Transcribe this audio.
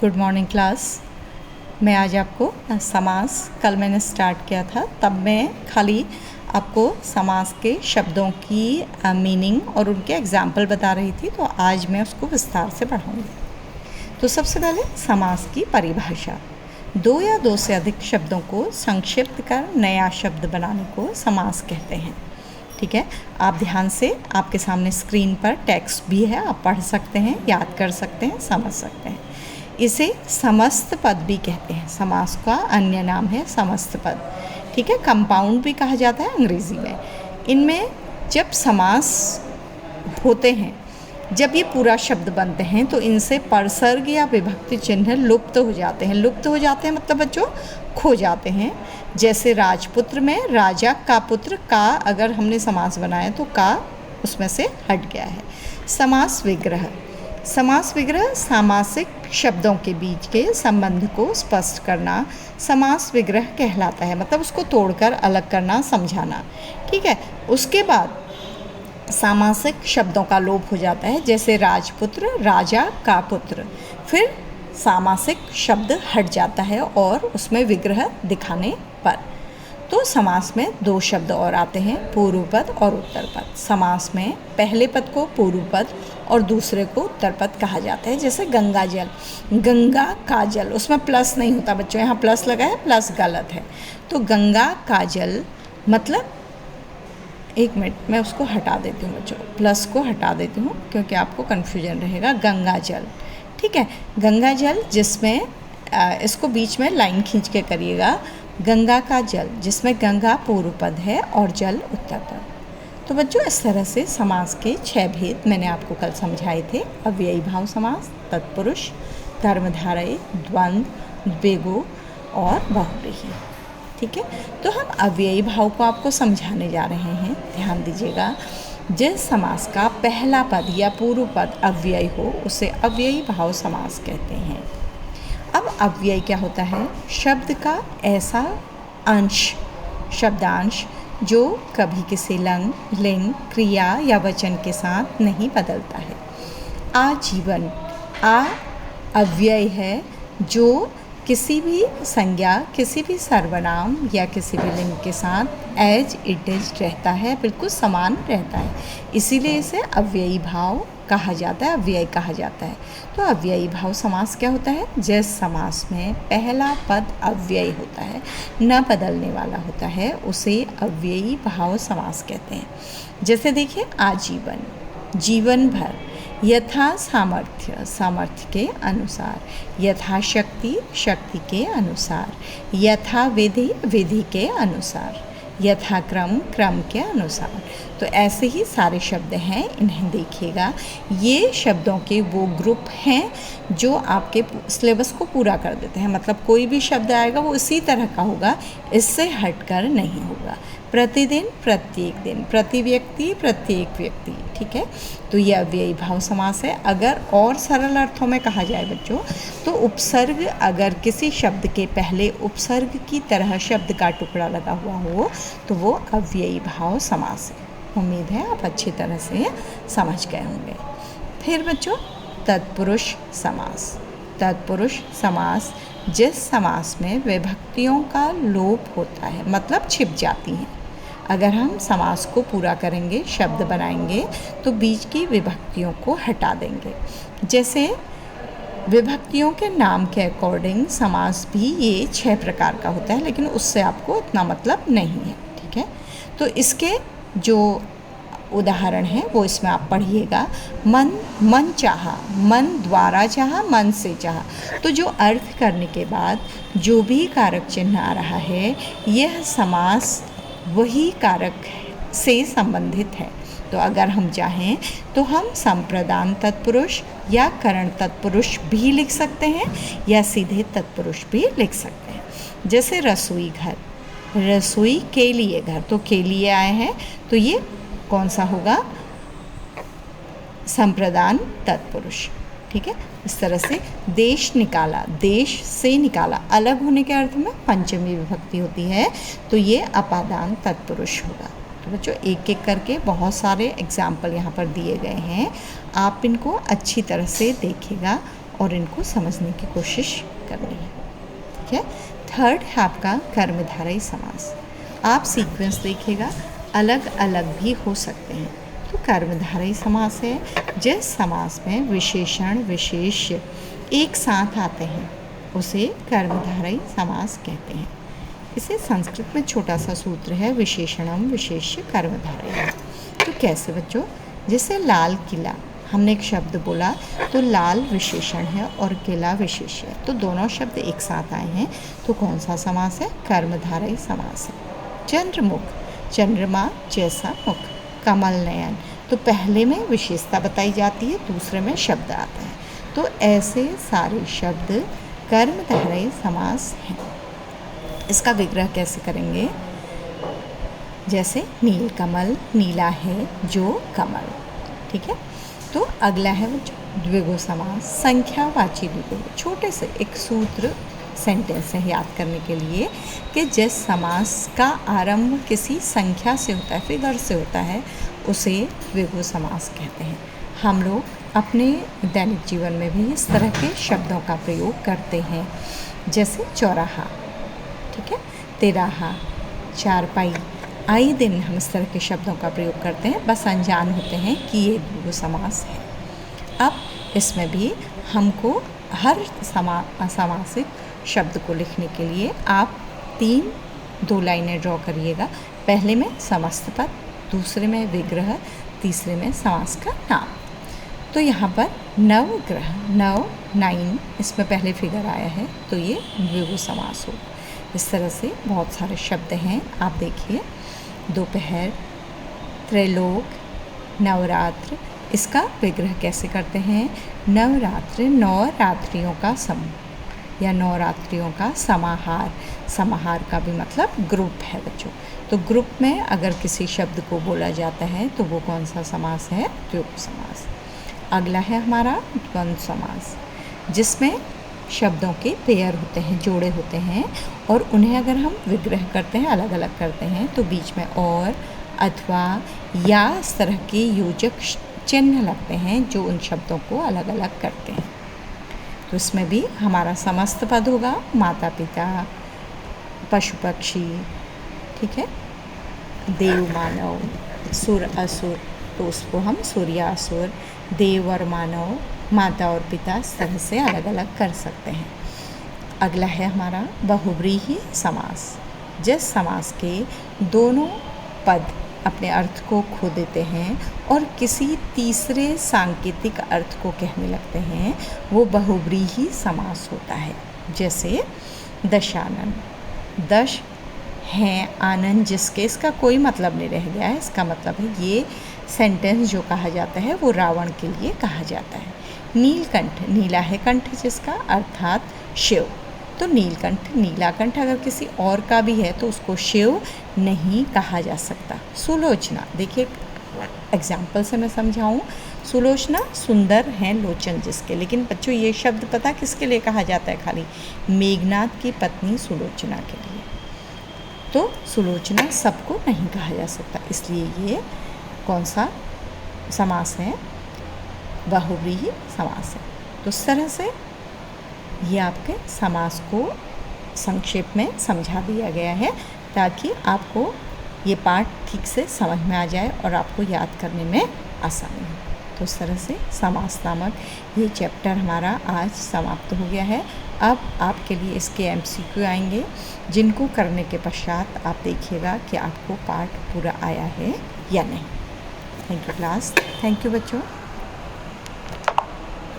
Good morning class. मैं आज आपको समास कल मैंने स्टार्ट किया था, तब मैं खाली आपको समास के शब्दों की मीनिंग और उनके एग्जाम्पल बता रही थी, तो आज मैं उसको विस्तार से पढ़ाऊँगी। तो सबसे पहले समास की परिभाषा। दो या दो से अधिक शब्दों को संक्षिप्त कर नया शब्द बनाने को समास कहते हैं। ठीक है, आप ध्यान से, आपके सामने स्क्रीन पर टेक्स्ट भी है, आप पढ़ सकते हैं, याद कर सकते हैं, समझ सकते हैं। इसे समस्त पद भी कहते हैं। समास का अन्य नाम है समस्त पद। ठीक है, कंपाउंड भी कहा जाता है अंग्रेज़ी में। इनमें जब समास होते हैं, जब ये पूरा शब्द बनते हैं, तो इनसे परसर्ग या विभक्ति चिन्ह लुप्त हो जाते हैं। लुप्त हो जाते हैं मतलब बच्चों खो जाते हैं। जैसे राजपुत्र में राजा का पुत्र, का अगर हमने समास बनाया तो का उसमें से हट गया है। समास विग्रह। समास विग्रह सामासिक शब्दों के बीच के संबंध को स्पष्ट करना समास विग्रह कहलाता है, मतलब उसको तोड़कर अलग करना, समझाना। ठीक है, उसके बाद सामासिक शब्दों का लोप हो जाता है, जैसे राजपुत्र, राजा का पुत्र। फिर सामासिक शब्द हट जाता है और उसमें विग्रह दिखाने पर। तो समास में दो शब्द और आते हैं, पूर्व पद और उत्तर पद। समास में पहले पद को पूर्व पद और दूसरे को उत्तर पद कहा जाता है। जैसे गंगा जल, गंगा का जल, उसमें प्लस नहीं होता बच्चों, यहाँ प्लस लगा है, प्लस गलत है। तो गंगा का जल मतलब, एक मिनट मैं उसको हटा देती हूँ बच्चों, प्लस को हटा देती हूँ क्योंकि आपको कन्फ्यूजन रहेगा। गंगा जल, ठीक है, गंगा जल जिसमें इसको बीच में लाइन खींच के करिएगा। गंगा का जल जिसमें गंगा पूर्व पद है और जल उत्तर पद। तो बच्चों इस तरह से समास के 6 भेद मैंने आपको कल समझाए थे। अव्ययी भाव समास, तत्पुरुष, कर्मधारय, द्वंद्व, द्विगु और बहुव्रीहि। ठीक है, तो हम अव्ययी भाव को आपको समझाने जा रहे हैं। ध्यान दीजिएगा, जिस समास का पहला पद या पूर्व पद अव्ययी हो उसे अव्ययी भाव समास कहते हैं। अब अव्यय क्या होता है? शब्द का ऐसा अंश, शब्दांश जो कभी किसी लिंग, क्रिया या वचन के साथ नहीं बदलता है। आजीवन अव्यय है जो किसी भी संज्ञा, किसी भी सर्वनाम या किसी भी लिंग के साथ एज इट इज रहता है, बिल्कुल समान रहता है, इसीलिए इसे अव्ययी भाव कहा जाता है, अव्यय कहा जाता है। तो अव्ययी भाव समास क्या होता है? जिस समास में पहला पद अव्यय होता है, न बदलने वाला होता है, उसे अव्ययी भाव समास कहते हैं। जैसे देखिए, आजीवन, जीवन भर, यथा सामर्थ्य, सामर्थ्य के अनुसार, यथा शक्ति, शक्ति के अनुसार, यथा विधि, विधि के अनुसार, यथा क्रम, क्रम के अनुसार। तो ऐसे ही सारे शब्द हैं, इन्हें देखिएगा। ये शब्दों के वो ग्रुप हैं जो आपके सिलेबस को पूरा कर देते हैं। मतलब कोई भी शब्द आएगा वो इसी तरह का होगा, इससे हटकर नहीं होगा। प्रतिदिन, प्रत्येक दिन, प्रति व्यक्ति, प्रत्येक व्यक्ति। ठीक है, तो ये अव्ययी भाव समास है। अगर और सरल अर्थों में कहा जाए बच्चों, तो उपसर्ग, अगर किसी शब्द के पहले उपसर्ग की तरह शब्द का टुकड़ा लगा हुआ हो तो वो अव्ययी भाव समास है। उम्मीद है आप अच्छी तरह से समझ गए होंगे। फिर बच्चों, तत्पुरुष समास। तत्पुरुष समास जिस समास में विभक्तियों का लोप होता है, मतलब छिप जाती हैं। अगर हम समास को पूरा करेंगे, शब्द बनाएंगे, तो बीच की विभक्तियों को हटा देंगे। जैसे विभक्तियों के नाम के अकॉर्डिंग समास भी ये 6 प्रकार का होता है, लेकिन उससे आपको इतना मतलब नहीं है। ठीक है, तो इसके जो उदाहरण है वो इसमें आप पढ़िएगा। मन, मन चाहा, मन द्वारा चाहा, मन से चाहा। तो जो अर्थ करने के बाद जो भी कारक चिन्ह आ रहा है, यह समास वही कारक से संबंधित है। तो अगर हम चाहें तो हम संप्रदान तत्पुरुष या करण तत्पुरुष भी लिख सकते हैं, या सीधे तत्पुरुष भी लिख सकते हैं। जैसे रसोई घर, रसोई के लिए घर, तो के लिए आए हैं, तो ये कौन सा होगा? संप्रदान तत्पुरुष। ठीक है, इस तरह से देश निकाला, देश से निकाला, अलग होने के अर्थ में पंचमी विभक्ति होती है, तो ये अपादान तत्पुरुष होगा। तो बच्चों एक एक करके बहुत सारे एग्जाम्पल यहाँ पर दिए गए हैं, आप इनको अच्छी तरह से देखिएगा और इनको समझने की कोशिश करनी है। ठीक है। थर्ड है आपका कर्मधारई समास। आप सीक्वेंस देखिएगा, अलग अलग भी हो सकते हैं। तो कर्मधारई समास है जिस समास में विशेषण विशेष्य एक साथ आते हैं उसे कर्मधारई समास कहते हैं। इसे संस्कृत में छोटा सा सूत्र है, विशेषणम विशेष्य कर्मधारई। तो कैसे बच्चों, जैसे लाल किला, हमने एक शब्द बोला तो लाल विशेषण है और किला विशेष्य है, तो दोनों शब्द एक साथ आए हैं, तो कौन सा समास है? कर्मधारई समास है। चंद्रमुख, चंद्रमा जैसा मुख। कमल नयन, तो पहले में विशेषता बताई जाती है, दूसरे में शब्द आता है, तो ऐसे सारे शब्द कर्मधारई समास हैं। इसका विग्रह कैसे करेंगे? जैसे नीलकमल, नीला है जो कमल। ठीक है। तो अगला है वो द्विगु समास, संख्यावाची द्विगु। छोटे से एक सूत्र सेंटेंस है याद करने के लिए कि जिस समास का आरंभ किसी संख्या से होता है, फिगर से होता है, उसे द्विगु समास कहते हैं। हम लोग अपने दैनिक जीवन में भी इस तरह के शब्दों का प्रयोग करते हैं, जैसे चौराहा, ठीक है, तिराहा, चारपाई। आए दिन हम इस तरह के शब्दों का प्रयोग करते हैं, बस अनजान होते हैं कि ये द्विगु समास है। अब इसमें भी हमको हर समासिक शब्द को लिखने के लिए आप 2 लाइनें ड्रॉ करिएगा। पहले में समस्त पद, दूसरे में विग्रह, तीसरे में समास का नाम। तो यहाँ पर नवग्रह, 9 इसमें पहले फिगर आया है, तो ये द्विगु समास हो। इस तरह से बहुत सारे शब्द हैं, आप देखिए। दोपहर, त्रैलोक, नवरात्र। इसका विग्रह कैसे करते हैं? नवरात्र, 9 रात्रियों का समूह या 9 रात्रियों का समाहार। समाहार का भी मतलब ग्रुप है बच्चों। तो ग्रुप में अगर किसी शब्द को बोला जाता है तो वो कौन सा समास है? द्विगु समास। अगला है हमारा द्वंद्व समास, जिसमें शब्दों के पेयर होते हैं, जोड़े होते हैं, और उन्हें अगर हम विग्रह करते हैं, अलग अलग करते हैं, तो बीच में और, अथवा, या इस तरह के योजक चिन्ह लगते हैं जो उन शब्दों को अलग अलग करते हैं। तो इसमें भी हमारा समस्त पद होगा, माता पिता, पशु पक्षी, ठीक है, देव मानव, सुर असुर, तो उसको हम सूर्यासुर, देव और मानव, माता और पिता, इस तरह से अलग अलग कर सकते हैं। अगला है हमारा बहुव्रीहि समास, जिस समास के दोनों पद अपने अर्थ को खो देते हैं और किसी तीसरे सांकेतिक अर्थ को कहने लगते हैं, वो बहुव्रीहि समास होता है। जैसे दशानन, दश हैं आनंद जिसके, इसका कोई मतलब नहीं रह गया है, इसका मतलब है ये सेंटेंस जो कहा जाता है वो रावण के लिए कहा जाता है। नीलकंठ, नीला है कंठ जिसका, अर्थात शिव, तो नीलकंठ, नीलाकंठ अगर किसी और का भी है तो उसको शिव नहीं कहा जा सकता। सुलोचना, देखिए एग्जाम्पल से मैं समझाऊँ, सुलोचना सुंदर हैं लोचन जिसके, लेकिन बच्चों ये शब्द पता किसके लिए कहा जाता है? खाली मेघनाथ की पत्नी सुलोचना के लिए। तो सुलोचना सबको नहीं कहा जा सकता, इसलिए ये कौन सा समास है? बहुव्रीहि समास है। तो इस तरह से ये आपके समास को संक्षेप में समझा दिया गया है, ताकि आपको ये पाठ ठीक से समझ में आ जाए और आपको याद करने में आसानी हो। तो इस तरह से समास नामक ये चैप्टर हमारा आज समाप्त हो गया है। अब आपके लिए इसके MCQ आएंगे, जिनको करने के पश्चात आप देखिएगा कि आपको पाठ पूरा आया है या नहीं। Thank you class, thank you बच्चों।